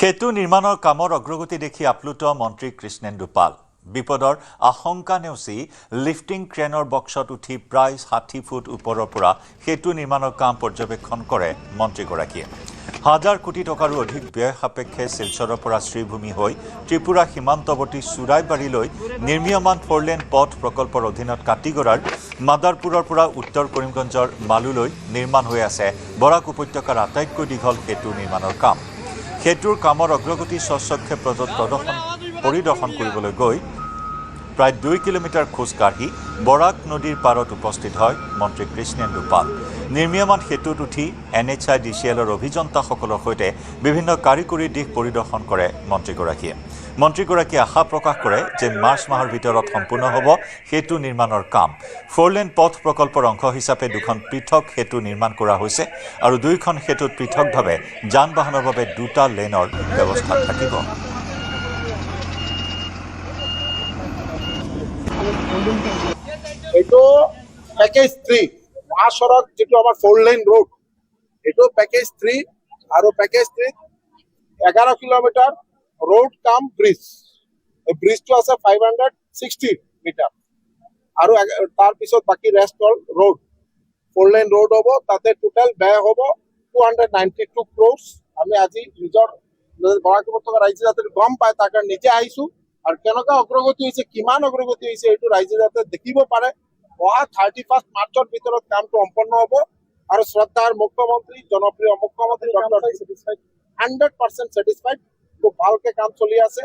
সেতু নিৰ্মাণৰ কামৰ অগ্ৰগতি দেখি আপ্লুত মন্ত্ৰী কৃষ্ণেন্দু পাল বিপদৰ আশংকা নেওচি লিফটিং ক্ৰেনৰ বক্সত উঠি প্ৰায় ৬০ ফুট ওপৰৰ পৰা সেতু নিৰ্মাণৰ কাম পৰ্যবেক্ষণ কৰে মন্ত্ৰীগৰাকীয়ে। হাজাৰ কোটি টকাৰো অধিক ব্যয় সাপেক্ষে শিলচৰৰ পৰা শ্ৰীভূমি হৈ ত্ৰিপুৰা সীমান্তৱৰ্তী চুৰাইবাৰীলৈ নিৰ্মীয়মান ফ'ৰলেন পথ প্ৰকল্পৰ অধীনত কাটিগড়াৰ মাদাৰপুৰৰ পৰা উত্তৰ কৰিমগঞ্জৰ মালুলৈ নিৰ্মাণ হৈ আছে বৰাক উপত্যকাৰ আটাইতকৈ দীঘল সেতু নিৰ্মাণৰ কাম। সেতুৰ কামৰ অগ্ৰগতি স্বচক্ষে পৰিদৰ্শন কৰিবলৈ গৈ প্ৰায় ২ কিলোমিটাৰ খোজকাঢ়ি বৰাক নদীৰ পাৰত উপস্থিত হয় মন্ত্ৰী কৃষ্ণেন্দু পাল। নিৰ্মীয়মান সেতুত উঠি NHIDCLৰ অভিযন্তাসকলৰ সৈতে বিভিন্ন কাৰিকৰী দিশ পৰিদৰ্শন কৰে মন্ত্ৰীগৰাকীয়ে। মন্ত্ৰীগৰাকীয়ে আশা প্ৰকাশ কৰে যে মাৰ্চ মাহৰ ভিতৰত সম্পূৰ্ণ হ'ব সেতু নিৰ্মাণৰ কাম। ফ'ৰলেন পথ প্ৰকল্পৰ অংশ হিচাপে দুখন পৃথক সেতু নিৰ্মাণ কৰা হৈছে আৰু দুয়োখন সেতুত পৃথকভাৱে যান বাহনৰ বাবে ২টা লেনৰ ব্যৱস্থা থাকিব। এইটো পেকেজ 3 মহাসড়ক যেটো আমাৰ 4 লেন ৰোড এইটো পেকেজ 3 আৰু পেকেজ 3 11 কিলোমিটাৰ ৰোড কাম ব্ৰিজ। এই ব্ৰিজটো আছে 560 মিটাৰ আৰু তাৰ পিছত বাকি ৰেষ্ট হল ৰোড 4 লেন ৰোড হ'ব। তাতে টোটাল ব্যয় হ'ব 292 ক্ৰোৰ্ছ। আমি আজি নিজৰ বৰাক উপত্যকা ৰাজ্য যাতে গম পায় তাৰ কাৰণে নিজে আহিছো আৰু কেনেকুৱা অগ্ৰগতি হৈছে কিমান অগ্ৰগতি হৈছে এইটো ৰাইজে যাতে দেখিব পাৰে। অহা 31 মাৰ্চৰ ভিতৰত কামটো সম্পন্ন হ'ব আৰু শ্ৰদ্ধাৰ মুখ্যমন্ত্ৰী জনপ্ৰিয় মুখ্যমন্ত্ৰী ডক্টৰ 100% ছেটিছফাইড খুব ভালকে কাম চলি আছে।